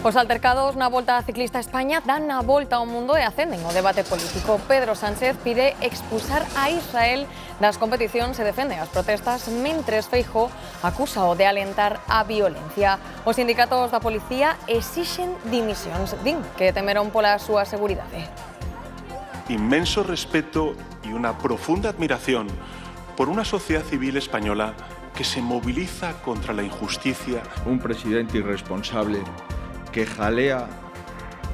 Os altercados na Volta Ciclista a España dan a volta ao mundo e acenden o debate político. Pedro Sánchez pide expulsar a Israel das competicións e defende as protestas, mentres Feijóo acúsao de alentar a violencia. Os sindicatos da policía exixen dimisións. Din que temeron pola súa seguridade. Inmenso respeto y una profunda admiración por una sociedad civil española que se moviliza contra la injusticia. Un presidente irresponsable que jalea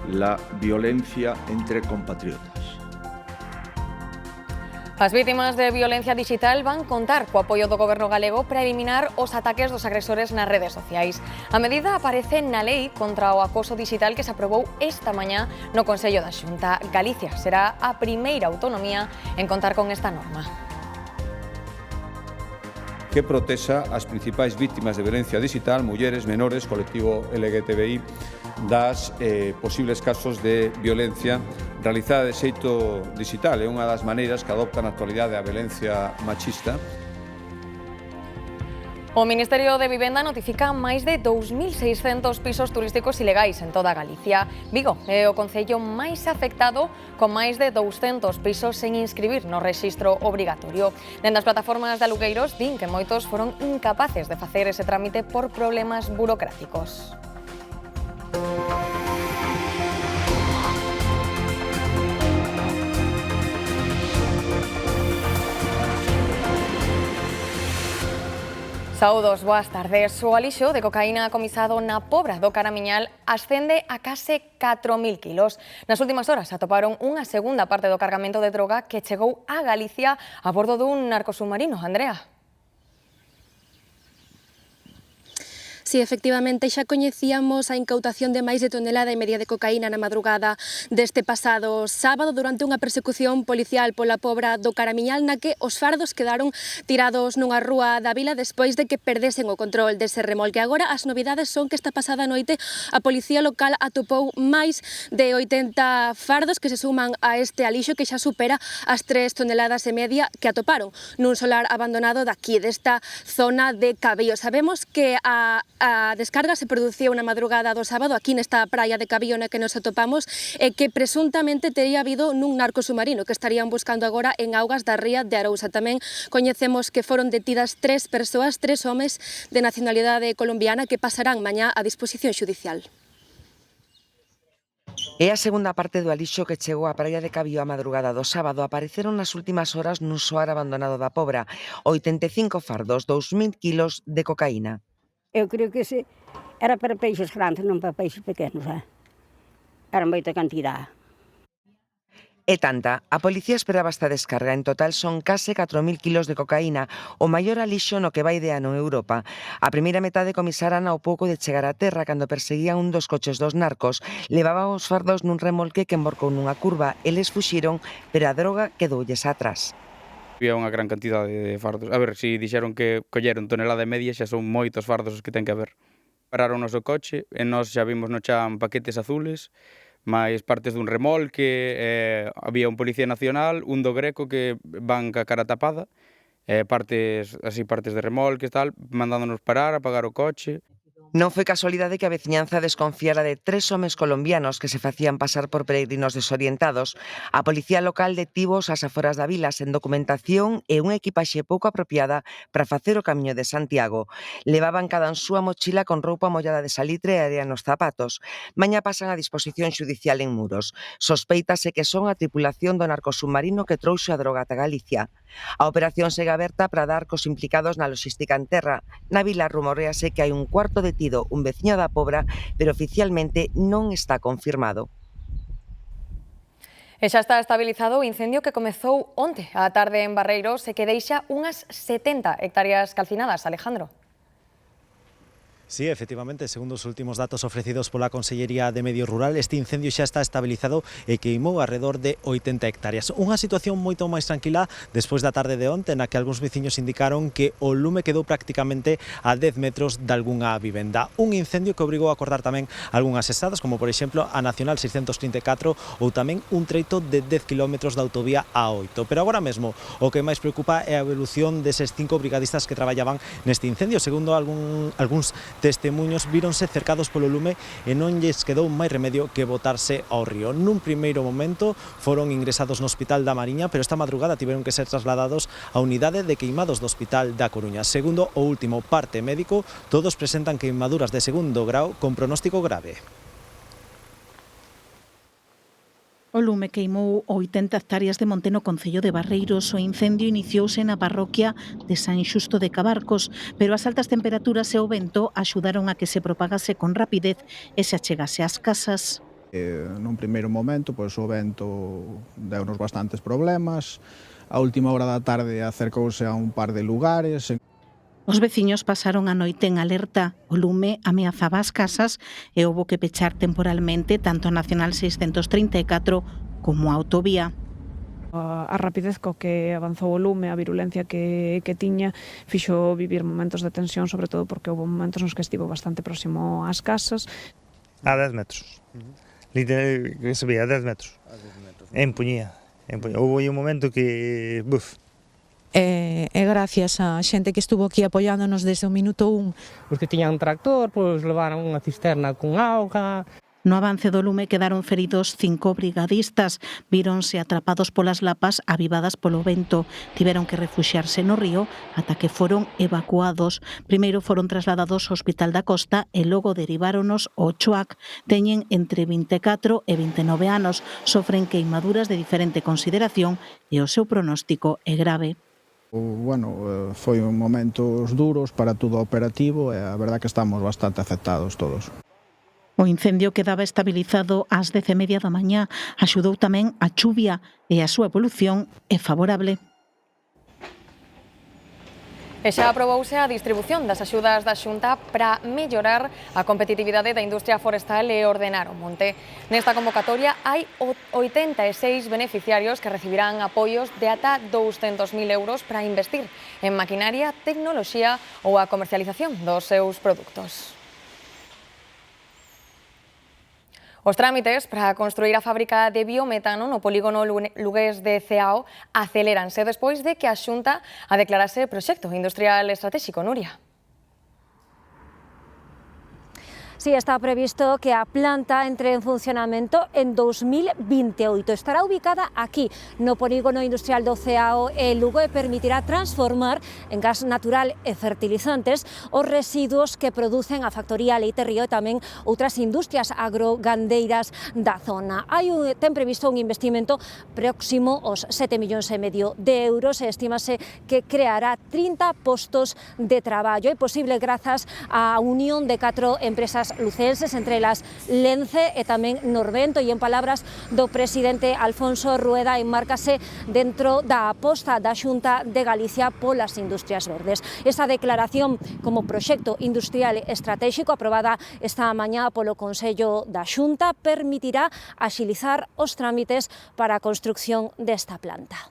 la violencia entre compatriotas. As vítimas de violencia digital van contar co apoio do Goberno galego para eliminar os ataques dos agresores nas redes sociais. A medida aparece na lei contra o acoso digital que se aprobou esta mañá no Consello da Xunta. Galicia será a primeira autonomía en contar con esta norma. Que protexa as principais vítimas de violencia digital, mulleres, menores, colectivo LGTBI, das posibles casos de violencia realizada de xeito digital. É unha das maneiras que adopta na actualidade a violencia machista. O Ministerio de Vivenda notifica máis de 2.600 pisos turísticos ilegais en toda Galicia. Vigo é o concello máis afectado, con máis de 200 pisos sen inscribir no rexistro obrigatorio. Dende as plataformas de alugueiros din que moitos foron incapaces de facer ese trámite por problemas burocráticos. Saúdos, boas tardes. O alixo de cocaína acomisado na Pobra do Caramiñal ascende a case 4.000 kilos. Nas últimas horas atoparon unha segunda parte do cargamento de droga que chegou a Galicia a bordo dun narcosubmarino. Andrea. Si, efectivamente, xa coñecíamos a incautación de máis de tonelada e media de cocaína na madrugada deste pasado sábado durante unha persecución policial pola Pobra do Caramiñal na que os fardos quedaron tirados nunha rúa da vila despois de que perdesen o control dese remolque. Agora as novidades son que esta pasada noite a policía local atopou máis de 80 fardos que se suman a este alixo que xa supera as 3 toneladas e media que atoparon nun solar abandonado daqui, desta zona de Cabío. Sabemos que a descarga se producía na madrugada do sábado aquí nesta praia de Cabío na que nos atopamos e que presuntamente tería habido nun narcosubmarino que estarían buscando agora en augas da ría de Arousa. Tamén coñecemos que foron detidas 3 persoas, 3 homes de nacionalidade colombiana que pasarán mañá a disposición xudicial. É a segunda parte do alixo que chegou á praia de Cabío a madrugada do sábado. Apareceron nas últimas horas nun soar abandonado da Pobra 85 fardos, 2.000 kilos de cocaína. Eu creo que era para peixes grandes, non para peixes pequenos. Era moita cantidade. É tanta. A policía esperaba esta descarga. En total son case 4.000 kilos de cocaína, o maior alixo no que vai de ano en Europa. A primeira metade comisaran ao pouco de chegar a terra cando perseguían un dos coches dos narcos. Levaban os fardos nun remolque que emborcou nunha curva. Eles fuxiron, pero a droga quedoulles atrás. Había unha gran cantidade de fardos. A ver, se dixeron que colleron tonelada e media, xa son moitos fardos os que ten que haber. Pararon o noso coche e nós xa vimos no chan paquetes azules, máis partes dun remolque, había un policía nacional, un do Greco que van ca cara tapada, partes de remolque e tal, mandándonos parar, apagar o coche. Non foi casualidade que a veciñanza desconfiara de 3 homes colombianos que se facían pasar por peregrinos desorientados. A policía local detivos ás aforas da vila sen documentación e unha equipaxe pouco apropiada para facer o camiño de Santiago. Levaban cada en súa mochila con roupa mollada de salitre e area nos zapatos. Mañá pasan a disposición xudicial en Muros. Sospeítase que son a tripulación do narcosubmarino que trouxo a droga ata Galicia. A operación segue aberta para dar cos implicados na logística en terra. Na vila rumorease que hai un cuarto detido, un veciño da Pobra, pero oficialmente non está confirmado. E xa está estabilizado o incendio que comezou onte á tarde en Barreiros e que deixa unhas 70 hectáreas calcinadas. Alejandro. Sí, efectivamente, segundo os últimos datos ofrecidos pola Consellería de Medio Rural, este incendio xa está estabilizado e queimou alrededor de 80 hectáreas. Unha situación moito máis tranquila despois da tarde de onte, na que algúns veciños indicaron que o lume quedou prácticamente a 10 metros de algunha vivenda. Un incendio que obrigou a cortar tamén algunhas estradas, como por exemplo a Nacional 634 ou tamén un treito de 10 km da autovía A8. Pero agora mesmo o que máis preocupa é a evolución deses 5 brigadistas que traballaban neste incendio. Segundo algúns testemunhos víronse cercados polo lume e non lles quedou máis remedio que botarse ao río. Nun primeiro momento foron ingresados no Hospital da Mariña, pero esta madrugada tiveron que ser trasladados á unidade de queimados do Hospital da Coruña. Segundo o último parte médico, todos presentan queimaduras de segundo grao con pronóstico grave. O lume queimou 80 hectáreas de monte no concello de Barreiros. O incendio iniciouse na parroquia de San Xusto de Cabarcos, pero as altas temperaturas e o vento axudaron a que se propagase con rapidez e se achegase ás casas. Nun primeiro momento, pois o vento deu-nos bastantes problemas. A última hora da tarde acercouse a un par de lugares. Os veciños pasaron a noite en alerta. O lume ameazaba as casas e houbo que pechar temporalmente tanto a Nacional 634 como a autovía. A rapidez co que avanzou o lume, a virulencia que tiña, fixo vivir momentos de tensión, sobre todo porque houve momentos nos que estivo bastante próximo ás casas. A 10 metros. Literal, que se veía a 10 metros. Empuñía. Houve un momento que... E gracias a xente que estuvo aquí apoiándonos desde o minuto 1. Os que tiñan un tractor, pois levaron unha cisterna con auga. No avance do lume quedaron feridos 5 brigadistas. Víronse atrapados polas lapas avivadas polo vento. Tiveron que refuxiarse no río ata que foron evacuados. Primeiro foron trasladados ao Hospital da Costa e logo deriváronos ao Choac. Teñen entre 24 e 29 anos. Sofren queimaduras de diferente consideración e o seu pronóstico é grave. Bueno, foi momentos duros para todo o operativo e a verdad que estamos bastante afectados todos. O incendio quedaba estabilizado ás 10:30 da mañá. Axudou tamén a chuvia e a súa evolución é favorable. E xa aprobouse a distribución das axudas da Xunta para mellorar a competitividade da industria forestal e ordenar o monte. Nesta convocatoria hai 86 beneficiarios que recibirán apoios de ata 200.000 euros para investir en maquinaria, tecnoloxía ou a comercialización dos seus produtos. Os trámites para construir a fábrica de biometano no polígono lugués de Ceao aceleranse despois de que a Xunta a declarase proxecto industrial estratéxico. Nuria. Sí, está previsto que a planta entre en funcionamento en 2028. Estará ubicada aquí, no polígono industrial do Ceao e Lugo, e permitirá transformar en gas natural e fertilizantes os residuos que producen a factoría Leite Río e tamén outras industrias agrogandeiras da zona. Ten previsto un investimento próximo aos 7,5 millóns de euros e estímase que creará 30 postos de traballo. É posible grazas á unión de 4 empresas lucenses, entre elas Lence e tamén Norvento, e en palabras do presidente Alfonso Rueda enmárcase dentro da aposta da Xunta de Galicia polas industrias verdes. Esta declaración como proxecto industrial estratégico aprobada esta mañá polo Consello da Xunta permitirá axilizar os trámites para a construción desta planta.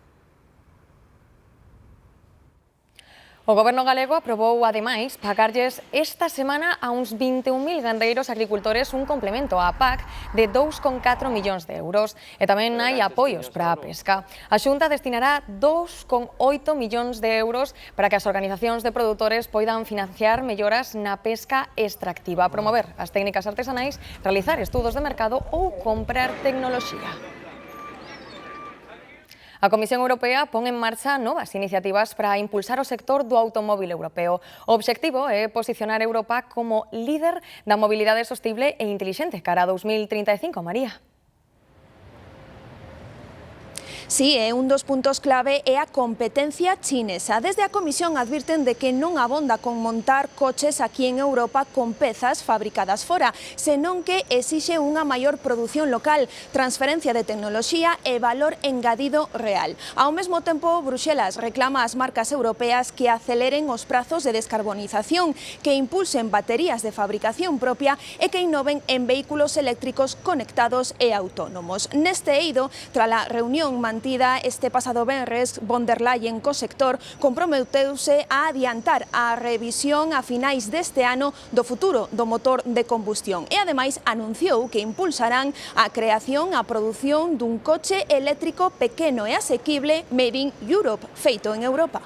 O Goberno galego aprobou, ademais, pagarlles esta semana a uns 21.000 gandeiros agricultores un complemento á PAC de 2,4 millóns de euros. E tamén hai apoios para a pesca. A Xunta destinará 2,8 millóns de euros para que as organizacións de produtores poidan financiar melloras na pesca extractiva, promover as técnicas artesanais, realizar estudos de mercado ou comprar tecnoloxía. A Comisión Europea pon en marcha novas iniciativas para impulsar o sector do automóbil europeo. O obxectivo é posicionar Europa como líder da mobilidade sostible e intelixente cara a 2035, María. Sí, un dos puntos clave é a competencia chinesa. Desde a Comisión advirten de que non abonda con montar coches aquí en Europa con pezas fabricadas fora, senón que exixe unha maior produción local, transferencia de tecnoloxía e valor engadido real. Ao mesmo tempo, Bruxelas reclama ás marcas europeas que aceleren os prazos de descarbonización, que impulsen baterías de fabricación propia e que innoven en vehículos eléctricos conectados e autónomos. Neste eido, tras a reunión mantida este pasado venres, von der Leyen co sector comprometeuse a adiantar a revisión a finais deste ano do futuro do motor de combustión e ademais anunciou que impulsarán a creación a produción dun coche eléctrico pequeno e asequible made in Europe, feito en Europa.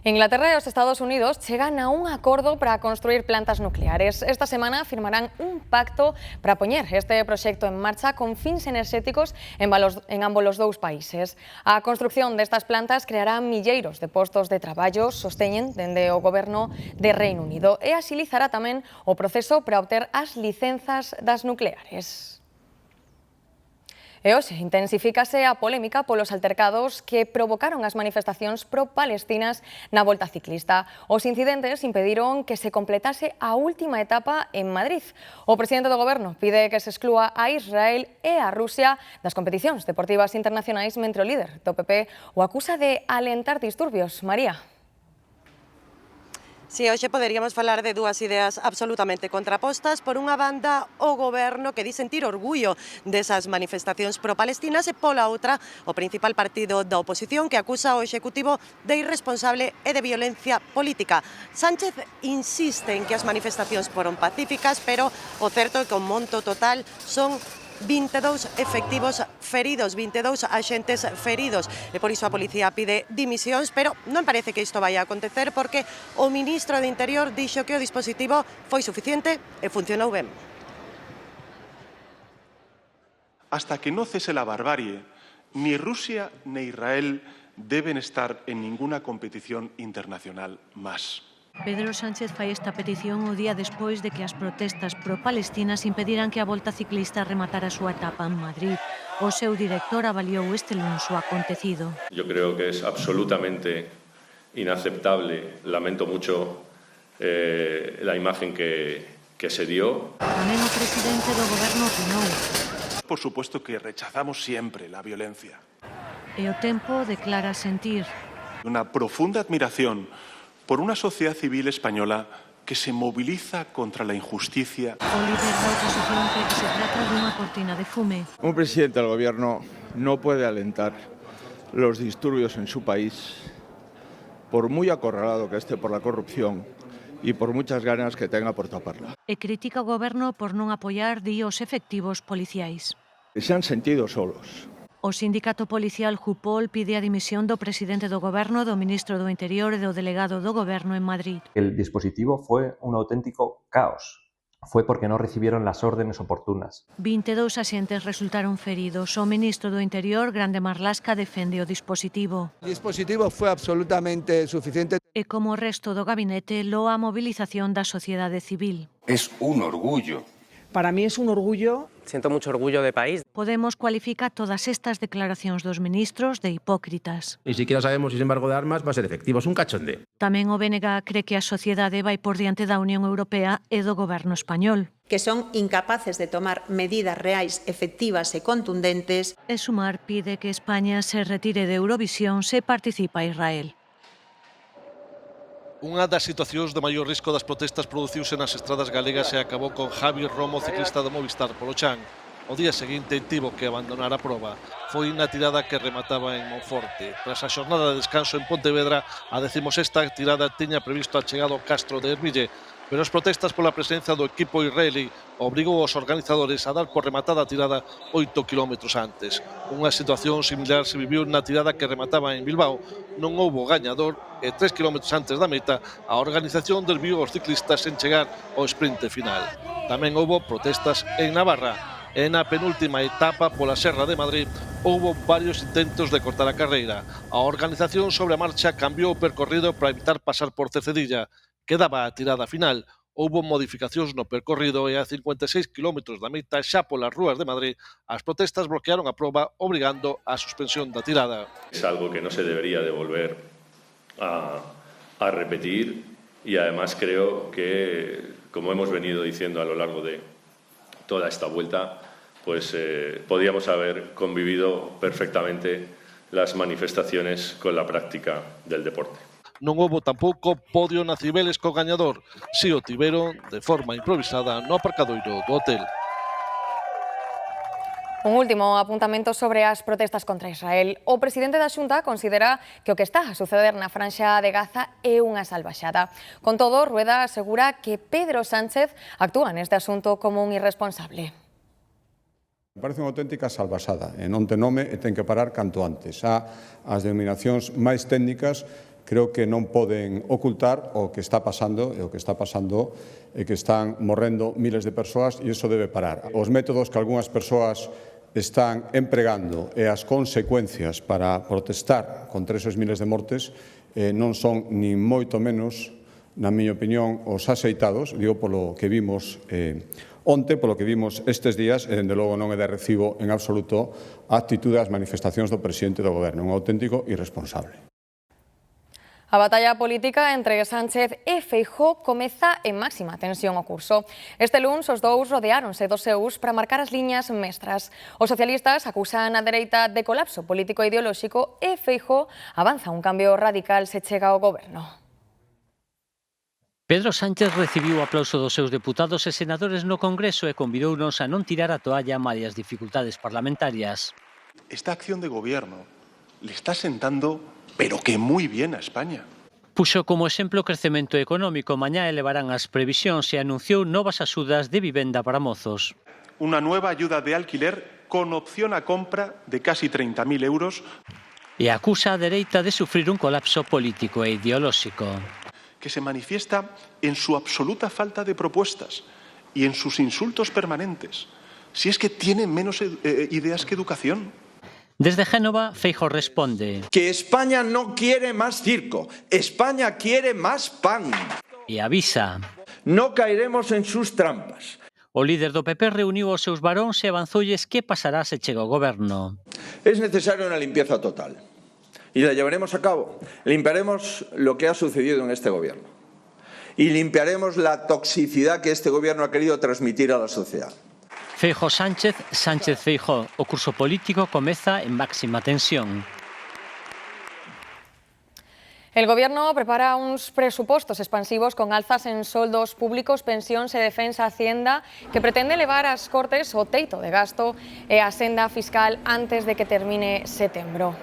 Inglaterra e os Estados Unidos chegan a un acordo para construir plantas nucleares. Esta semana firmarán un pacto para poñer este proxecto en marcha con fins enerxéticos en ambos os dous países. A construcción destas plantas creará milleiros de postos de traballo, sosteñen dende o goberno de Reino Unido, e axilizará tamén o proceso para obter as licenzas das nucleares. E hoxe intensifícase a polémica polos altercados que provocaron as manifestacións pro-palestinas na volta ciclista. Os incidentes impediron que se completase a última etapa en Madrid. O presidente do goberno pide que se exclúa a Israel e a Rusia das competicións deportivas internacionais, mentre o líder do PP o acusa de alentar disturbios. María. Si, hoxe poderíamos falar de dúas ideas absolutamente contrapostas. Por unha banda, o goberno que di sentir orgullo desas manifestacións pro-palestinas e pola outra, o principal partido da oposición que acusa ao Executivo de irresponsable e de violencia política. Sánchez insiste en que as manifestacións foron pacíficas, pero o certo é que o monto total son 22 efectivos feridos, 22 axentes feridos, e por iso a policía pide dimisións, pero non parece que isto vai a acontecer porque o ministro de Interior dixo que o dispositivo foi suficiente e funcionou ben. Hasta que no cese la barbarie, ni Rusia ni Israel deben estar en ninguna competición internacional más. Pedro Sánchez fai esta petición o día despois de que as protestas pro-palestinas impediran que a volta ciclista rematara a súa etapa en Madrid. O seu director avaliou este luns o acontecido. Yo creo que es absolutamente inaceptable. Lamento mucho la imagen que se dio. Tamén o presidente do goberno opinou. Por supuesto que rechazamos siempre la violencia. E o tempo declara sentir Una profunda admiración por una sociedad civil española que se moviliza contra la injusticia. O líder da oposición cree que se trata dunha cortina de fume. Un presidente del gobierno no puede alentar los disturbios en su país, por muy acorralado que esté por la corrupción y por muchas ganas que tenga por taparla. E critica o goberno por non apoiar, di, os efectivos policiais. Se han sentido solos. O sindicato policial Jupol pide a dimisión do presidente do goberno, do ministro do Interior e do delegado do goberno en Madrid. El dispositivo fue un auténtico caos. Fue porque no recibieron las órdenes oportunas. 22 axentes resultaron feridos. O ministro do Interior, Grande Marlaska, defende o dispositivo. El dispositivo fue absolutamente suficiente. E como o resto do gabinete, loa a movilización da sociedade civil. Es un orgullo. Para mí es un orgullo. Siento mucho orgullo de país. Podemos cualificar todas estas declaracións dos ministros de hipócritas. Ni siquiera sabemos si ese embargo de armas va a ser efectivo. Es un cachondeo. Tamén o BNG cree que a sociedade vai por diante da Unión Europea e do goberno español. Que son incapaces de tomar medidas reais, efectivas e contundentes. E Sumar pide que España se retire de Eurovisión se participa Israel. Unha das situacións de maior risco das protestas produciuse nas estradas galegas e acabou con Javi Romo, ciclista do Movistar polo chan. O día seguinte tivo que abandonar a proba. Foi na tirada que remataba en Monforte. Tras a xornada de descanso en Pontevedra, a 16ª tirada tiña previsto a chegada ao Castro de Hermille, pero as protestas pola presencia do equipo israelí obrigou os organizadores a dar por rematada a tirada 8 kilómetros antes. Unha situación similar se viviu na tirada que remataba en Bilbao. Non houbo gañador e 3 kilómetros antes da meta a organización desviou os ciclistas en chegar ao sprinte final. Tamén houbo protestas en Navarra. E na penúltima etapa pola Serra de Madrid houbo varios intentos de cortar a carreira. A organización sobre a marcha cambiou o percorrido para evitar pasar por Cercedilla. Quedaba a tirada final. Houbo modificacións no percorrido e a 56 km da meta xa polas rúas de Madrid as protestas bloquearon a proba obrigando a suspensión da tirada. Es algo que no se debería de volver a repetir y además creo que, como hemos venido diciendo a lo largo de toda esta vuelta, pues podíamos haber convivido perfectamente las manifestaciones con la práctica del deporte. Non houbo tampouco podio na Cibeles co gañador. Si o tiveron de forma improvisada no aparcadoiro do hotel. Un último apuntamento sobre as protestas contra Israel. O presidente da Xunta considera que o que está a suceder na franxa de Gaza é unha salvaxada. Con todo, Rueda asegura que Pedro Sánchez actúa neste asunto como un irresponsable. Me parece unha auténtica salvaxada. Non ten nome e ten que parar canto antes. As denominacións máis técnicas creo que non poden ocultar o que está pasando e o que está pasando é que están morrendo miles de persoas e iso debe parar. Os métodos que algunhas persoas están empregando e as consecuencias para protestar contra esos miles de mortes non son ni moito menos, na miña opinión, os axeitados, digo polo que vimos onte, polo que vimos estes días, e dende logo non é de recibo en absoluto a actitude das manifestacións do presidente do Goberno, un auténtico irresponsable. A batalla política entre Sánchez e Feijóo comeza en máxima tensión o curso. Este luns os dous rodeáronse dos seus para marcar as liñas mestras. Os socialistas acusan a dereita de colapso político e ideolóxico e Feijóo avanza un cambio radical se chega ao goberno. Pedro Sánchez recibiu o aplauso dos seus deputados e senadores no Congreso e convidounos a non tirar a toalla malia as dificultades parlamentarias. Esta acción de gobierno le está sentando, pero que muy bien a España. Puxo como exemplo o crecemento económico. Mañá elevarán as previsións e anunciou novas axudas de vivenda para mozos. Una nueva ayuda de alquiler con opción a compra de casi 30.000 euros. E acusa a dereita de sufrir un colapso político e ideolóxico. Que se manifiesta en su absoluta falta de propuestas y en sus insultos permanentes. Si es que tienen menos ideas que educación. Desde Génova, Feijóo responde que España no quiere más circo, España quiere más pan. E avisa: no caeremos en sus trampas. O líder do PP reuniu os seus varóns e avanzoulles que pasará se chega ao goberno. Es necesaria una limpieza total y la llevaremos a cabo. Limpiaremos lo que ha sucedido en este gobierno y limpiaremos la toxicidad que este gobierno ha querido transmitir a la sociedad. Feijóo Sánchez, Sánchez Feijóo. O curso político comeza en máxima tensión. El Gobierno prepara uns presupostos expansivos con alzas en soldos públicos, pensións e defensa Hacienda que pretende levar ás Cortes o teito de gasto e a senda fiscal antes de que termine setembro.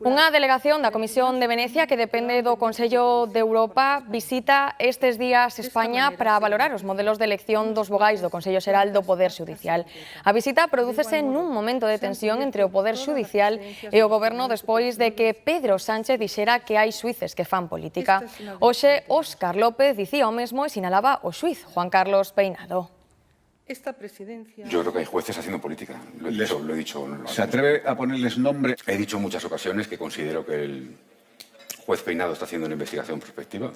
Unha delegación da Comisión de Venecia que depende do Consello de Europa visita estes días España para valorar os modelos de elección dos vogais do Consello Xeral do Poder Xudicial. A visita prodúcese nun momento de tensión entre o Poder Xudicial e o Goberno despois de que Pedro Sánchez dixera que hai xuíces que fan política. Hoxe, Óscar López dicía o mesmo e sinalaba o xuíz Juan Carlos Peinado. Esta presidencia... Yo creo que hay jueces haciendo política, lo he dicho. ¿Se atreve a ponerles nombre? He dicho en muchas ocasiones que considero que el juez Peinado está haciendo una investigación prospectiva.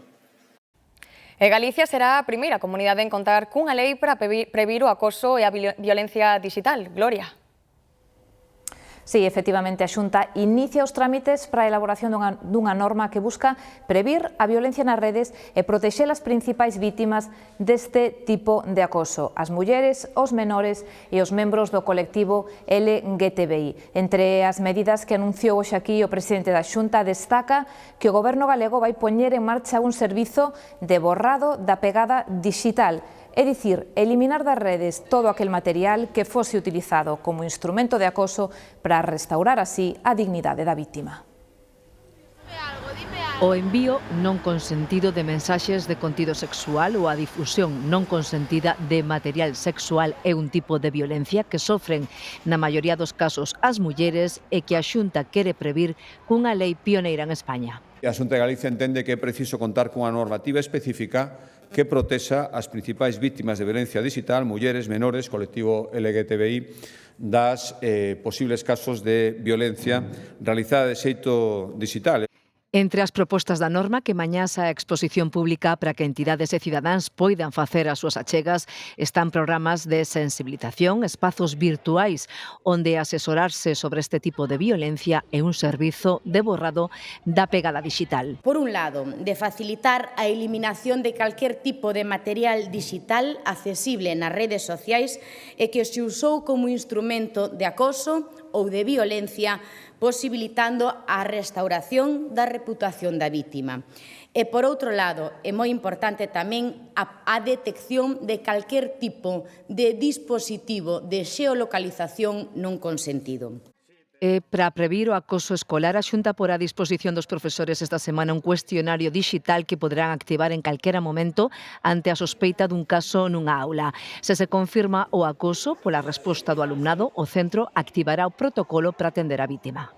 E Galicia será a primeira comunidade en contar cunha lei para previr o acoso e a violencia digital. Gloria. Sí, efectivamente, a Xunta inicia os trámites para a elaboración dunha norma que busca previr a violencia nas redes e protexer as principais vítimas deste tipo de acoso, as mulleres, os menores e os membros do colectivo LGTBI. Entre as medidas que anunciou hoxe aquí o presidente da Xunta destaca que o Goberno galego vai poñer en marcha un servizo de borrado da pegada digital, é dicir, eliminar das redes todo aquel material que fose utilizado como instrumento de acoso para restaurar así a dignidade da vítima. O envío non consentido de mensaxes de contido sexual ou a difusión non consentida de material sexual é un tipo de violencia que sofren na maioría dos casos as mulleres e que a Xunta quere previr cunha lei pioneira en España. A Xunta de Galicia entende que é preciso contar cunha normativa específica que protexa as principais vítimas de violencia digital, mulleres, menores, colectivo LGTBI, das posibles casos de violencia realizada de xeito digital. Entre as propostas da norma que mañá a exposición pública para que entidades e cidadáns poidan facer as súas achegas están programas de sensibilización, espazos virtuais onde asesorarse sobre este tipo de violencia e un servizo de borrado da pegada digital. Por un lado, de facilitar a eliminación de calquer tipo de material digital accesible nas redes sociais e que se usou como instrumento de acoso ou de violencia, posibilitando a restauración da reputación da vítima. E, por outro lado, é moi importante tamén a detección de calquer tipo de dispositivo de xeolocalización non consentido. Para previr o acoso escolar, a Xunta porá a disposición dos profesores esta semana un cuestionario digital que poderán activar en calquera momento ante a sospeita dun caso nunha aula. Se se confirma o acoso pola resposta do alumnado, o centro activará o protocolo para atender a vítima.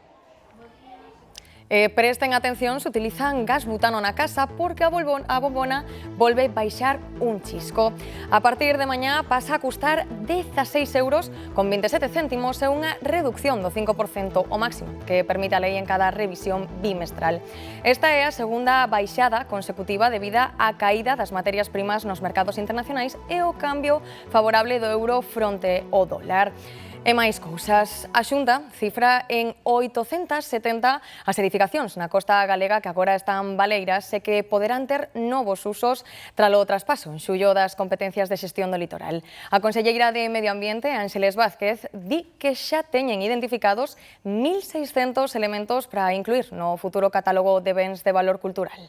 Presten atención se utilizan gas butano na casa porque a bombona volve baixar un chisco. A partir de mañá pasa a custar 16 euros con 27 céntimos e unha reducción do 5% o máximo que permite a lei en cada revisión bimestral. Esta é a segunda baixada consecutiva debida á caída das materias primas nos mercados internacionais e o cambio favorable do euro fronte ao dólar. E máis cousas. A Xunta cifra en 870 as edificacións na costa galega que agora están baleiras e que poderán ter novos usos tralo traspaso en xullo das competencias de xestión do litoral. A conselleira de Medio Ambiente, Ángeles Vázquez, di que xa teñen identificados 1.600 elementos para incluir no futuro catálogo de bens de valor cultural.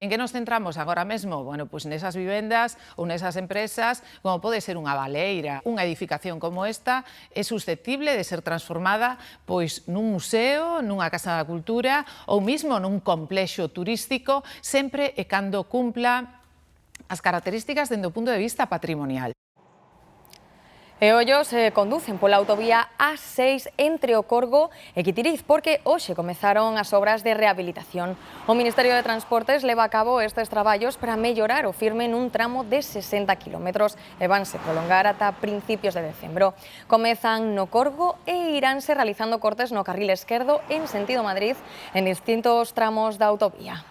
En que nos centramos agora mesmo? Bueno, pois nesas vivendas ou nesas empresas, como pode ser unha baleira. Unha edificación como esta é susceptible de ser transformada pois nun museo, nunha casa da cultura ou mesmo nun complexo turístico, sempre e cando cumpla as características dende o punto de vista patrimonial. E ollos conducen pola autovía A6 entre o Corgo e Quitiriz porque hoxe comezaron as obras de rehabilitación. O Ministerio de Transportes leva a cabo estes traballos para mellorar o firme nun tramo de 60 km e vanse prolongar ata principios de decembro. Comezan no Corgo e iránse realizando cortes no carril esquerdo en sentido Madrid en distintos tramos da autovía.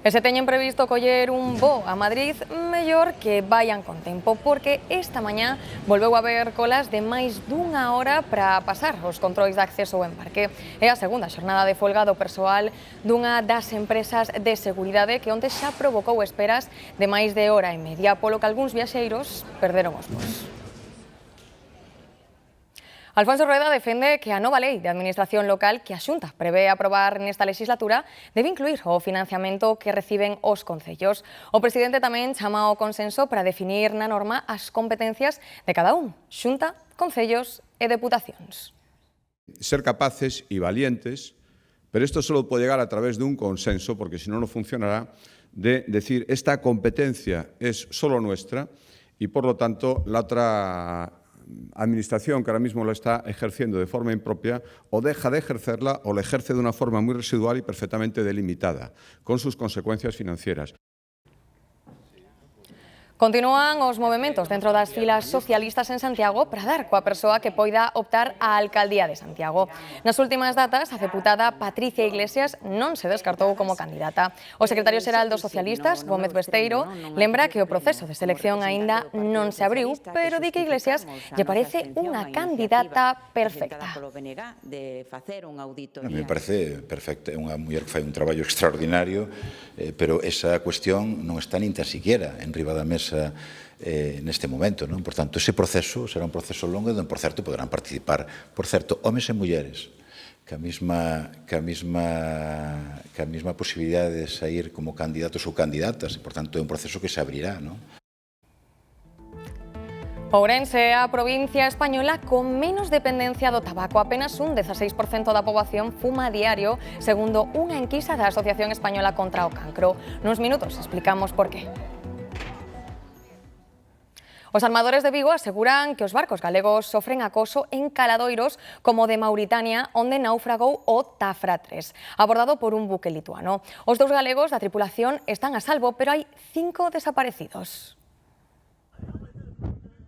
E se teñen previsto coller un voo a Madrid, mellor que vayan con tempo, porque esta mañá volveu a haber colas de máis dunha hora para pasar os controis de acceso ao embarque. É a segunda xornada de folga do persoal dunha das empresas de seguridade que onte xa provocou esperas de máis de hora e media, polo que algúns viaxeiros perderon os voos. Alfonso Rueda defende que a nova lei de administración local que a Xunta prevé aprobar nesta legislatura debe incluir o financiamento que reciben os concellos. O presidente tamén chama ao consenso para definir na norma as competencias de cada un, Xunta, concellos e deputacións. Ser capaces y valientes, pero esto solo puede llegar a través de un consenso, porque si no, no funcionará, de decir esta competencia es solo nuestra y por lo tanto la otra administración que ahora mismo lo está ejerciendo de forma impropia o deja de ejercerla o la ejerce de una forma muy residual y perfectamente delimitada, con sus consecuencias financieras. Continúan os movementos dentro das filas socialistas en Santiago para dar coa persoa que poida optar á alcaldía de Santiago. Nas últimas datas, a deputada Patricia Iglesias non se descartou como candidata. O secretario xeral dos socialistas, Gómez Besteiro, lembra que o proceso de selección aínda non se abriu, pero di que Iglesias lle parece unha candidata perfecta. Me parece perfecta, é unha muller que fai un traballo extraordinario, pero esa cuestión non está nin tan siquiera en riba da mesa neste momento, non? Por tanto, ese proceso será un proceso longo onde, por certo, poderán participar, por certo, homes e mulleres que a mesma posibilidade de sair como candidatos ou candidatas, e, por tanto, é un proceso que se abrirá, non? Ourense é a provincia española con menos dependencia do tabaco. Apenas un 16% da poboación fuma a diario, segundo unha enquisa da Asociación Española contra o Cancro. Nuns minutos explicamos por qué. Os armadores de Vigo aseguran que os barcos galegos sofren acoso en caladoiros como o de Mauritania, onde naufragou o Tafra 3, abordado por un buque lituano. Os dous galegos da tripulación están a salvo, pero hai 5 desaparecidos.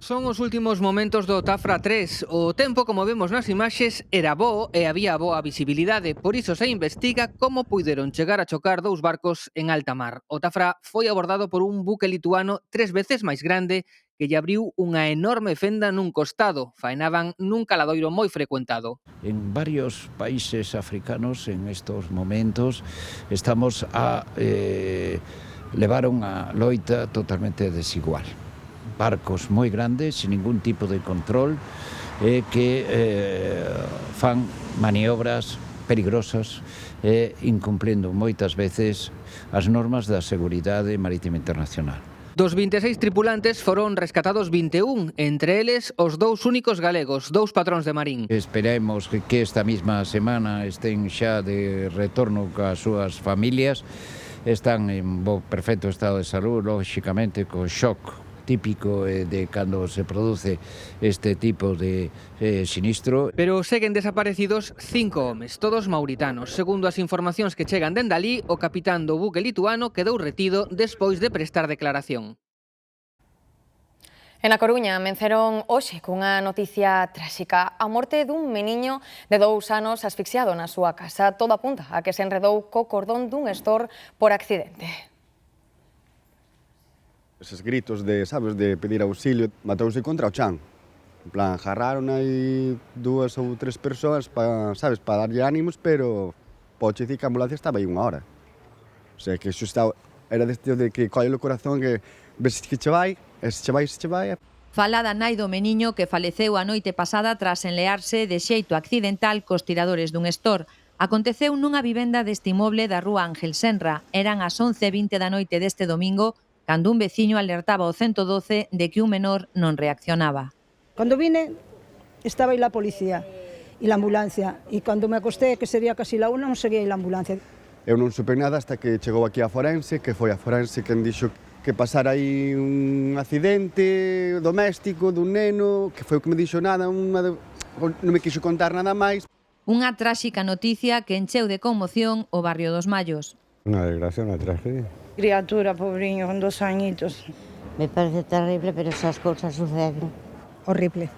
Son os últimos momentos do Tafra 3. O tempo, como vemos nas imaxes, era bo e había boa visibilidade. Por iso se investiga como puideron chegar a chocar dous barcos en alta mar. O Tafra foi abordado por un buque lituano 3 veces máis grande que lle abriu unha enorme fenda nun costado. Faenaban nun caladoiro moi frecuentado. En varios países africanos en estos momentos estamos a levar unha loita totalmente desigual. Barcos moi grandes, sin ningún tipo de control, que fan maniobras peligrosas e incumplindo moitas veces as normas da seguridade marítima internacional. Dos 26 tripulantes foron rescatados 21, entre eles os 2 únicos galegos, 2 patróns de Marín. Esperemos que esta mesma semana estén xa de retorno coas súas familias. Están en perfecto estado de salud, lógicamente, co shock típico de cando se produce este tipo de sinistro. Pero seguen desaparecidos 5 homes, todos mauritanos. Segundo as informacións que chegan dende alí, o capitán do buque lituano quedou retido despois de prestar declaración. En A Coruña menceron hoxe cunha noticia tráxica. A morte dun meniño de 2 anos asfixiado na súa casa. Todo apunta a que se enredou co cordón dun estor por accidente. Eses gritos de, sabes, de pedir auxilio, matouse contra o chan. En plan, jarraron aí 2 ou 3 persoas para, sabes, para darlle ánimos, pero poche dicir que a ambulancia estaba aí 1 hora. O sea, que xo estaba, era deste de que colle o corazón que ves que che vai, e se che vai. Fala da nai do meniño que faleceu a noite pasada tras enlearse de xeito accidental cos tiradores dun estor. Aconteceu nunha vivenda deste inmoble da rúa Ángel Senra. Eran as 11:20 da noite deste domingo, cando un veciño alertaba ao 112 de que un menor non reaccionaba. Cando vine, estaba aí la policía e la ambulancia, e cando me acosté, que sería casi la 1, non seguía aí la ambulancia. Eu non supe nada hasta que chegou aquí a forense, que foi a forense quen dixo que pasara aí un accidente doméstico dun neno, que foi o que me dixo nada, non me quixo contar nada máis. Unha tráxica noticia que encheu de conmoción o barrio dos Mallos. Unha desgracia, unha tragedia. Criatura, pobriño, con 2 añitos. Me parece terrible, pero esas cosas suceden. Horrible.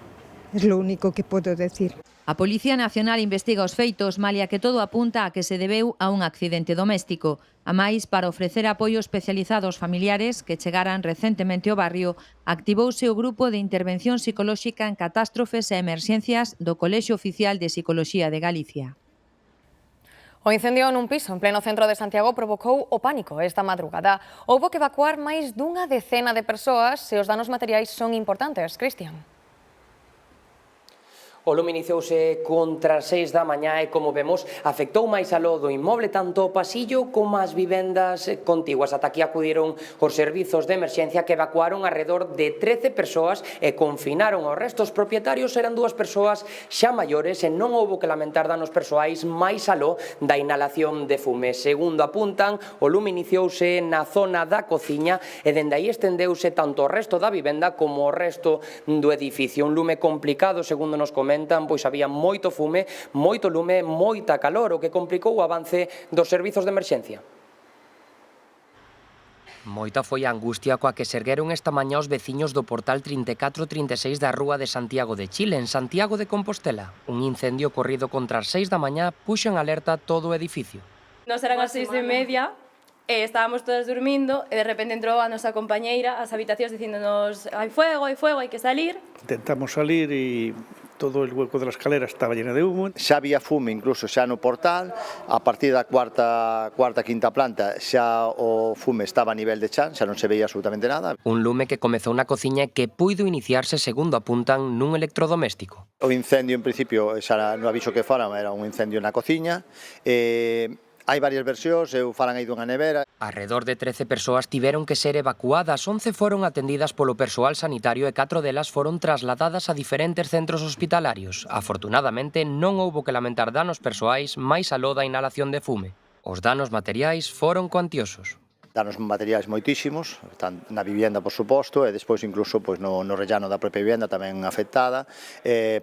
Es lo único que puedo decir. A Policía Nacional investiga os feitos, malia que todo apunta a que se debeu a un accidente doméstico. A máis, para ofrecer apoio especializado aos familiares que chegaran recentemente ao barrio, activouse o Grupo de Intervención Psicolóxica en Catástrofes e Emerxencias do Colexio Oficial de Psicoloxía de Galicia. O incendio nun piso en pleno centro de Santiago provocou o pánico esta madrugada. Houbo que evacuar máis dunha decena de persoas e os danos materiais son importantes. Cristian. O lume iniciouse contra as 6 da mañá e, como vemos, afectou máis aló do inmoble tanto o pasillo como as vivendas contiguas. Ata aquí acudiron os servizos de emerxencia que evacuaron alrededor de 13 persoas e confinaron os restos. Propietarios eran 2 persoas xa maiores e non houbo que lamentar danos persoais máis aló da inhalación de fume. Segundo apuntan, o lume iniciouse na zona da cociña e dende aí estendeuse tanto o resto da vivenda como o resto do edificio. Un lume complicado, segundo nos comentan, pois había moito fume, moito lume, moita calor, o que complicou o avance dos servizos de emerxencia. Moita foi a angustia coa que se ergueron esta mañá os veciños do portal 3436 da Rúa de Santiago de Chile, en Santiago de Compostela. Un incendio corrido contra as 6 da mañá puxo en alerta todo o edificio. Nos eran as 6:30 e estábamos todas dormindo e de repente entrou a nosa compañeira ás habitacións dicíndonos hai fuego, hai que salir. Intentamos salir e todo el hueco de la escalera estaba lleno de humo. Xa había fume incluso xa no portal, a partir da cuarta, quinta planta xa o fume estaba a nivel de chan, xa non se veía absolutamente nada. Un lume que comezou na cociña e que puido iniciarse, segundo apuntan, nun electrodoméstico. O incendio en principio, xa no aviso que fora, era un incendio na cociña. Hai varias versións, eu falan aí dunha nevera. Arredor de 13 persoas tiveron que ser evacuadas, 11 foron atendidas polo persoal sanitario e 4 delas foron trasladadas a diferentes centros hospitalarios. Afortunadamente, non houbo que lamentar danos persoais máis aló da inhalación de fume. Os danos materiais foron cuantiosos. Danos materiais moitísimos, na vivienda, por suposto, e despois incluso no rellano da propia vivienda tamén afectada,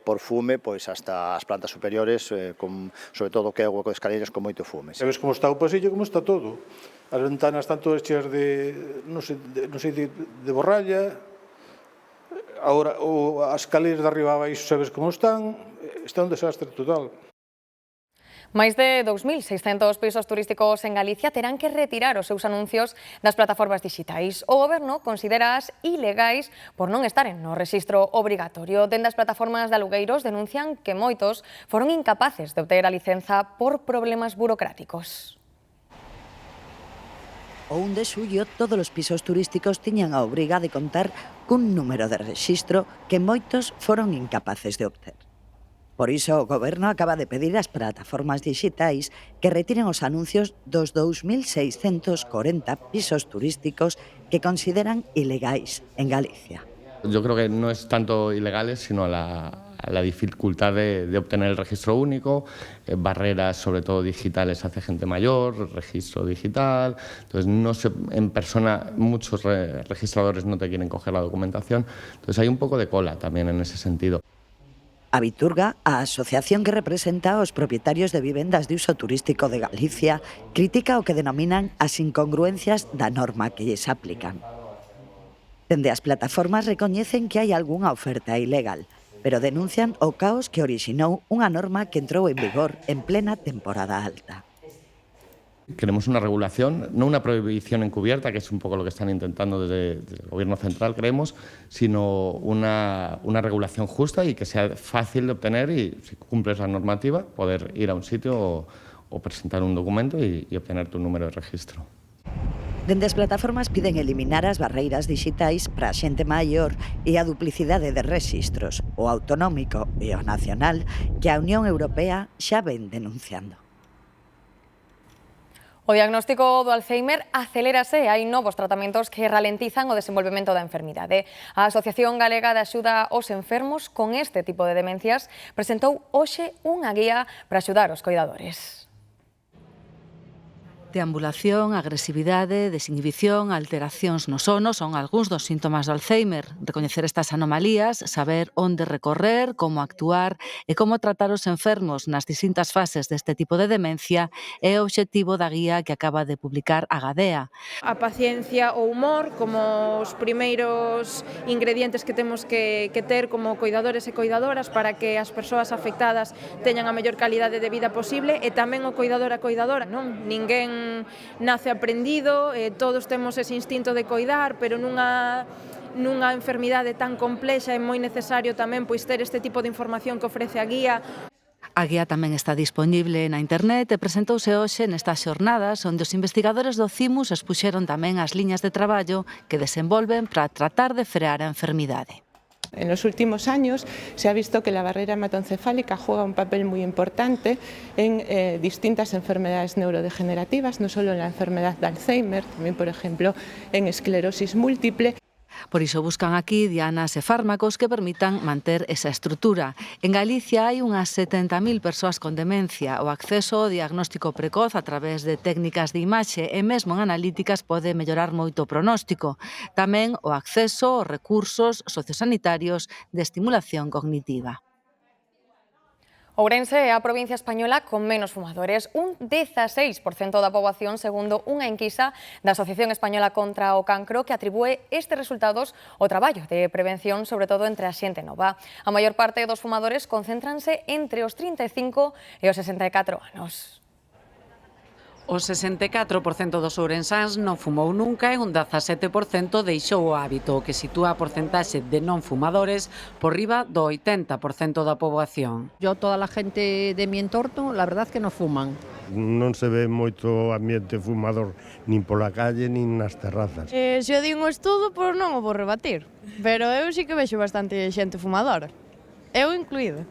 por fume, hasta as plantas superiores, sobre todo que é o hueco de escaleiras con moito fume. Sabes como está o pasillo, como está todo. As ventanas están todas cheas de, non sei, de borralla, agora as escaleiras de arriba a baixo, sabes como están, está un desastre total. Máis de 2.600 pisos turísticos en Galicia terán que retirar os seus anuncios das plataformas digitais. O Goberno consideraas ilegais por non estaren no rexistro obrigatorio. Dende as plataformas de alugueiros denuncian que moitos foron incapaces de obter a licenza por problemas burocráticos. O 1 de xullo, todos os pisos turísticos tiñan a obriga de contar cun número de rexistro que moitos foron incapaces de obter. Por iso, o Goberno acaba de pedir ás plataformas dixitais que retiren os anuncios dos 2.640 pisos turísticos que consideran ilegais en Galicia. Yo creo que no es tanto ilegales, sino la dificultad de obtener el registro único, barreras sobre todo digitales hacia gente mayor, registro digital. Entonces, no se, en persona muchos registradores no te quieren coger la documentación. Entonces, hay un poco de cola también en ese sentido. A Viturga, a asociación que representa aos propietarios de vivendas de uso turístico de Galicia, critica o que denominan as incongruencias da norma que lles aplican. Dende as plataformas recoñecen que hai algunha oferta ilegal, pero denuncian o caos que orixinou unha norma que entrou en vigor en plena temporada alta. Queremos una regulación, no una prohibición encubierta, que es un poco lo que están intentando desde el Gobierno central, creemos, sino una regulación justa y que sea fácil de obtener y, si cumples la normativa, poder ir a un sitio o presentar un documento y obtener tu número de registro. Dende as plataformas piden eliminar as barreiras digitais para a xente maior e a duplicidade de rexistros, o autonómico e o nacional, que a Unión Europea xa ven denunciando. O diagnóstico do Alzheimer acelérase e hai novos tratamentos que ralentizan o desenvolvemento da enfermidade. A Asociación Galega de Axuda aos Enfermos con este tipo de demencias presentou hoxe unha guía para axudar os coidadores. Deambulación, agresividade, desinhibición, alteracións no sono son algúns dos síntomas do Alzheimer. Recoñecer estas anomalías, saber onde recorrer, como actuar e como tratar os enfermos nas distintas fases deste tipo de demencia é o obxectivo da guía que acaba de publicar a Gadea. A paciencia, o humor, como os primeiros ingredientes que temos que ter como coidadores e coidadoras para que as persoas afectadas teñan a mellor calidade de vida posible e tamén o coidador a coidadora, non? Ninguén nace aprendido, todos temos ese instinto de coidar, pero nunha enfermidade tan complexa é moi necesario tamén pois ter este tipo de información que ofrece a guía. A guía tamén está disponible na internet e presentouse hoxe nestas xornadas onde os investigadores do CIMUS expuxeron tamén as liñas de traballo que desenvolven para tratar de frear a enfermidade. En los últimos años se ha visto que la barrera hematoencefálica juega un papel muy importante en distintas enfermedades neurodegenerativas, no solo en la enfermedad de Alzheimer, también, por ejemplo, en esclerosis múltiple. Por iso buscan aquí dianas e fármacos que permitan manter esa estrutura. En Galicia hai unhas 70.000 persoas con demencia. O acceso ao diagnóstico precoz a través de técnicas de imaxe e mesmo en analíticas pode mellorar moito o pronóstico. Tamén o acceso aos recursos sociosanitarios de estimulación cognitiva. Ourense é a provincia española con menos fumadores, un 16% da poboación, segundo unha enquisa da Asociación Española contra o Cancro que atribúe estes resultados ao traballo de prevención, sobre todo entre a xente nova. A maior parte dos fumadores concéntranse entre os 35 e os 64 anos. O 64% dos ourensáns non fumou nunca e un 17% deixou o hábito, o que sitúa a porcentaxe de non fumadores por riba do 80% da poboación. Yo, toda a gente de mi entorno, la verdad que non fuman. Non se ve moito ambiente fumador nin pola calle nin nas terrazas. Se o din o estudo, pois non o vou rebatir, pero eu sí que vexo bastante xente fumadora. Eu incluído.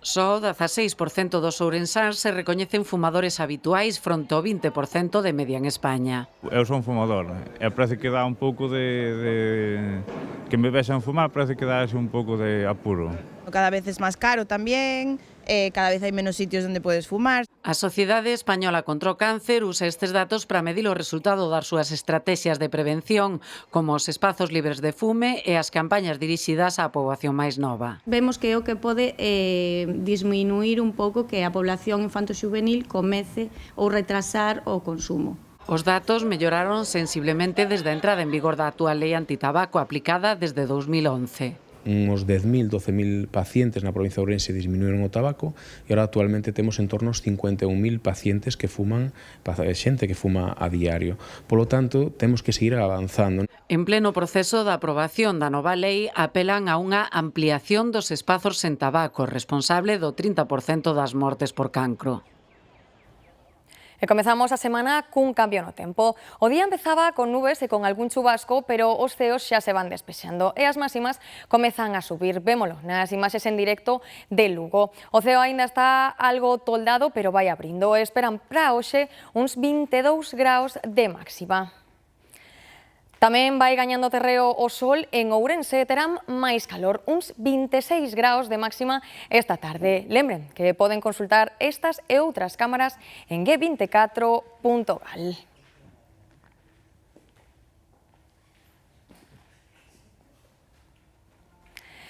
Só o 16% dos ourensáns se recoñecen fumadores habituais fronte ao 20% de media en España. Eu son fumador e parece que dá un pouco de... que me vexan fumar parece que dá un pouco de apuro. Cada vez es máis caro tamén, cada vez hai menos sitios onde podes fumar. A Sociedade Española contra o Cáncer usa estes datos para medir o resultado das súas estrategias de prevención, como os espazos libres de fume e as campañas dirixidas á poboación máis nova. Vemos que é o que pode disminuir un pouco que a población infanto-xuvenil comece ou retrasar o consumo. Os datos melloraron sensiblemente desde a entrada en vigor da actual lei antitabaco aplicada desde 2011. Uns 10.000, 12.000 pacientes na provincia de Ourense disminuíron o tabaco e agora actualmente temos en torno aos 51.000 pacientes que fuman, xente que fuma a diario. Polo tanto, temos que seguir avanzando. En pleno proceso da aprobación da nova lei, apelan a unha ampliación dos espazos sen tabaco, responsable do 30% das mortes por cancro. E comezamos a semana cun cambio no tempo. O día empezaba con nubes e con algún chubasco, pero os ceos xa se van despexando e as máximas comezan a subir. Vémolo nas imaxes en directo de Lugo. O ceo aínda está algo toldado, pero vai abrindo. Esperan para hoxe uns 22 graus de máxima. Tamén vai gañando terreo o sol en Ourense, terán máis calor, uns 26 graus de máxima esta tarde. Lembren que poden consultar estas e outras cámaras en g24.gal.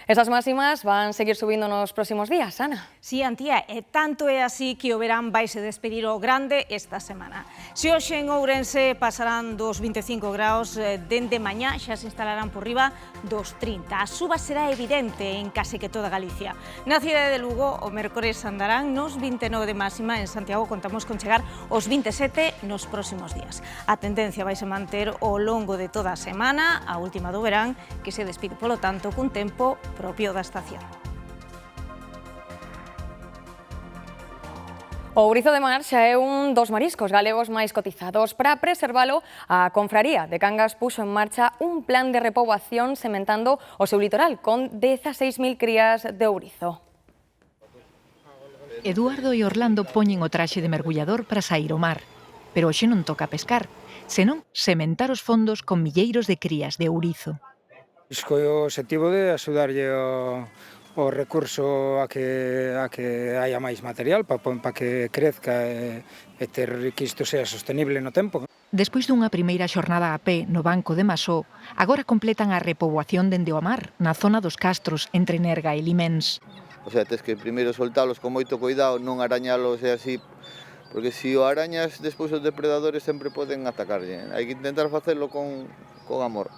Esas máximas van seguir subindo nos próximos días, Ana. Sí, Antía, e tanto é así que o verán vaise despedir o grande esta semana. Se hoxe en Ourense pasarán dos 25 graus, dende mañá xa se instalarán por riba dos 30. A suba será evidente en case que toda Galicia. Na cidade de Lugo, o mércores andarán nos 29 de máxima, en Santiago contamos con chegar aos 27 nos próximos días. A tendencia vaise manter ao longo de toda a semana, a última do verán, que se despide, polo tanto, cun tempo propio da estación. O ourizo de mar xa é un dos mariscos galegos máis cotizados. Para preservalo, a Confraría de Cangas puxo en marcha un plan de repoboación sementando o seu litoral con 16.000 crías de ourizo. Eduardo e Orlando poñen o traxe de mergullador para sair ao mar. Pero hoxe non toca pescar, senón sementar os fondos con milleiros de crías de ourizo. Isto é o objetivo de axudarlle o recurso a que haya máis material para que crezca e que isto sea sostenible no tempo. Despois dunha primeira xornada a pé no banco de Masó, agora completan a repoboación dende o mar, na zona dos castros entre Nerga e Limens. O sea, tens que primeiro soltalos con moito cuidado, non arañalos e así, porque se o arañas, despois os depredadores sempre poden atacarlle. Hai que intentar facelo con amor.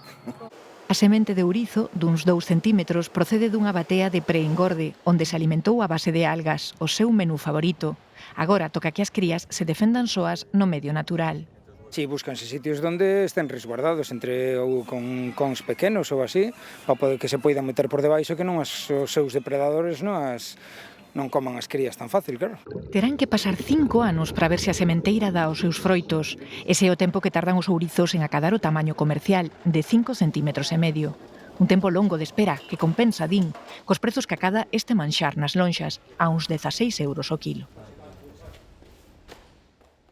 A semente de ourizo, duns 2 centímetros, procede dunha batea de preengorde, onde se alimentou a base de algas, o seu menú favorito. Agora toca que as crías se defendan soas no medio natural. Si, búscanse sitios onde estén resguardados ou con cons pequenos ou así, para poder que se poidan meter por debaixo que non os seus depredadores non coman as crías tan fácil, claro. Terán que pasar 5 anos para ver se a sementeira dá os seus froitos. Ese é o tempo que tardan os ourizos en acadar o tamaño comercial, de 5,5 centímetros. Un tempo longo de espera que compensa, din, cos prezos que acada este manxar nas lonxas, a uns 16 euros o quilo.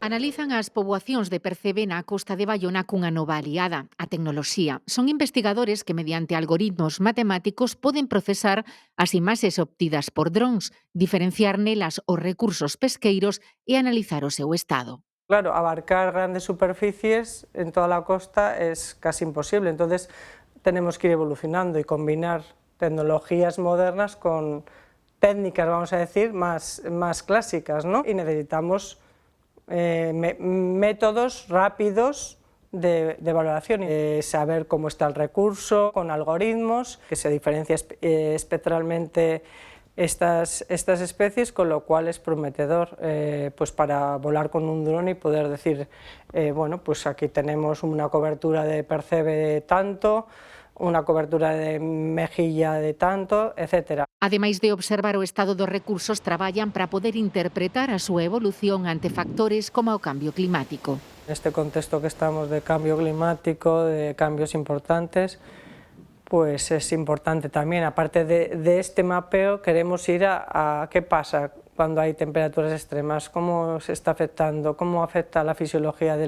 Analizan as poboacións de percebe na costa de Baiona cunha nova aliada, a tecnoloxía. Son investigadores que mediante algoritmos matemáticos poden procesar as imaxes obtidas por drons, diferenciar nelas os recursos pesqueiros e analizar o seu estado. Claro, abarcar grandes superficies en toda a costa es casi imposible, entonces tenemos que ir evolucionando y combinar tecnologías modernas con técnicas, vamos a decir, más clásicas, ¿no? Y necesitamos métodos rápidos de valoración, saber cómo está el recurso, con algoritmos, que se diferencia espectralmente estas especies, con lo cual es prometedor pues para volar con un dron y poder decir, bueno, pues aquí tenemos una cobertura de percebe de tanto, unha cobertura de mejilla de tanto, etc. Ademais de observar o estado dos recursos, traballan para poder interpretar a súa evolución ante factores como o cambio climático. Neste contexto que estamos de cambio climático, de cambios importantes, pues es importante tamén, aparte de este mapeo, queremos ir a qué pasa cuando hay temperaturas extremas, cómo se está afectando, cómo afecta la fisiología de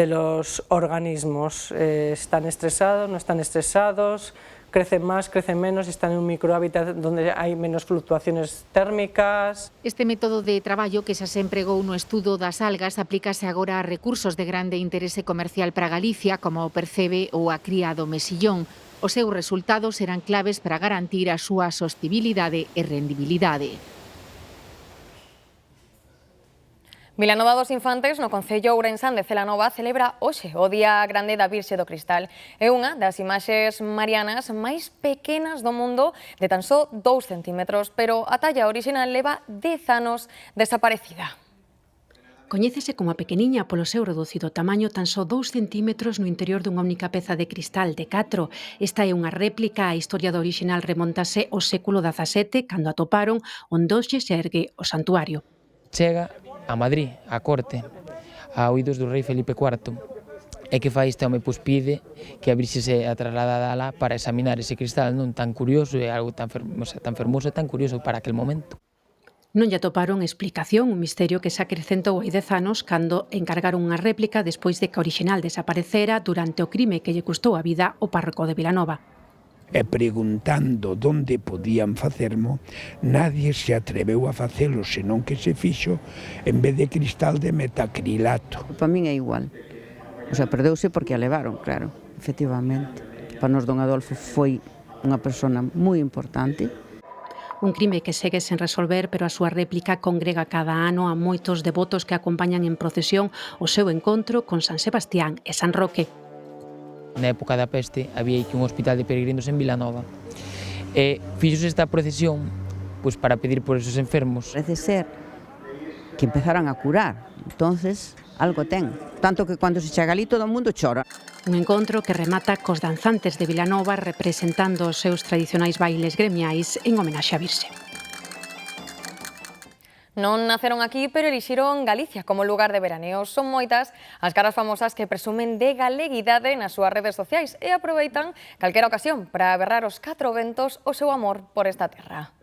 los organismos, están estresados, no están estresados, crecen más, crecen menos, están en un microhábitat donde hai menos fluctuaciones térmicas. Este método de traballo que xa se empregou no estudo das algas aplícase agora a recursos de grande interese comercial para Galicia, como o percebe ou a cría do mesillón. Os seus resultados serán claves para garantir a súa sostibilidade e rendibilidade. Vilanova dos Infantes, no concello ourensán de Celanova, celebra hoxe o Día Grande da Virxe do Cristal. É unha das imaxes marianas máis pequenas do mundo, de tan só 2 centímetros, pero a talla original leva 10 anos desaparecida. Coñécese como a pequeniña polo seu reducido tamaño, tan só 2 centímetros no interior dunha única peza de cristal de 4. Esta é unha réplica, a historia do original remontase ao século XVII, cando atoparon onde hoxe se ergue o santuario. Chega a Madrid, a corte, a oídos do rei Felipe IV, e que fai este home pois pide que a Virxe se a trasladada alá para examinar ese cristal non tan curioso e algo tan fermoso e tan curioso para aquel momento. Non lle atoparon explicación, un misterio que se acrecentou hai 10 anos cando encargaron unha réplica despois de que a orixinal desaparecera durante o crime que lle custou a vida ao párroco de Vilanova. E preguntando onde podían facermo, nadie se atreveu a facelo, senón que se fixo en vez de cristal de metacrilato. Para min é igual. O sea, perdeuse porque a levaron, claro, efectivamente. Para nós don Adolfo foi unha persona moi importante. Un crime que segue sen resolver, pero a súa réplica congrega cada ano a moitos devotos que acompañan en procesión o seu encontro con San Sebastián e San Roque. Na época da peste había aquí un hospital de peregrinos en Vilanova e fixose esta procesión pois para pedir por esos enfermos. Parece ser que empezaron a curar, entonces algo ten. Tanto que cando se chega ali todo o mundo chora. Un encontro que remata cos danzantes de Vilanova representando os seus tradicionais bailes gremiais en homenaxe á Virxe. Non naceron aquí, pero elixiron Galicia como lugar de veraneo. Son moitas as caras famosas que presumen de galeguidade nas súas redes sociais e aproveitan calquera ocasión para berrar os 4 ventos o seu amor por esta terra.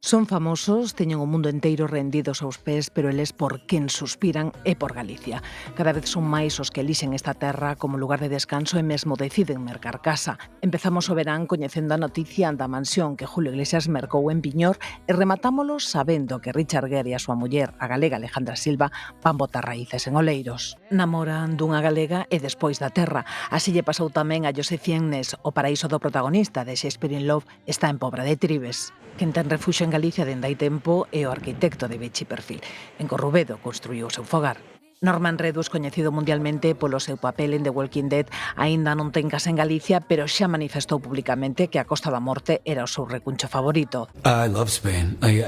Son famosos, teñen o mundo enteiro rendidos aos pés, pero eles por quen suspiran é por Galicia. Cada vez son máis os que elixen esta terra como lugar de descanso e mesmo deciden mercar casa. Empezamos o verán coñecendo a noticia da mansión que Julio Iglesias mercou en Piñor e rematámolo sabendo que Richard Gere e a súa muller, a galega Alejandra Silva, van botar raíces en Oleiros. Namoran dunha galega e despois da terra. Así lle pasou tamén a José Fiennes. O paraíso do protagonista de Shakespeare in Love está en Pobra de Tribes. Quen ten refuxo en Galicia dende hai tempo é o arquitecto de Bechi Perfil. En Corrubedo construiu o seu fogar. Norman Reedus, coñecido mundialmente polo seu papel en The Walking Dead, aínda non ten casa en Galicia, pero xa manifestou públicamente que a Costa da Morte era o seu recuncho favorito. I love Spain. I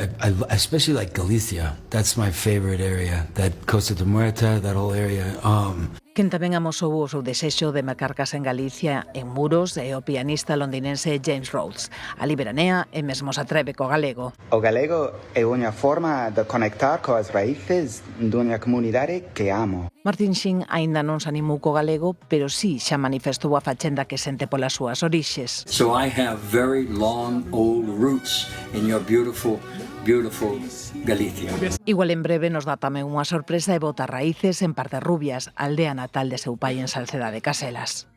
especially like Galicia. That's my favorite area. That Costa da Muerte, that whole area. Quen tamén amosou o seu desexo de mercar casa en Galicia, en Muros, é o pianista londinense James Rhodes. Ali veranea e mesmo se atreve co galego. O galego é unha forma de conectar coas raíces dunha comunidade que amo. Martin Sheen aínda non se animou co galego, pero sí xa manifestou a fachenda que sente polas súas orixes. So I have very long old roots in your beautiful Galicia. Igual en breve nos dá tamén unha sorpresa e bota raíces en Parterrubias, aldea natal de seu pai en Salceda de Caselas.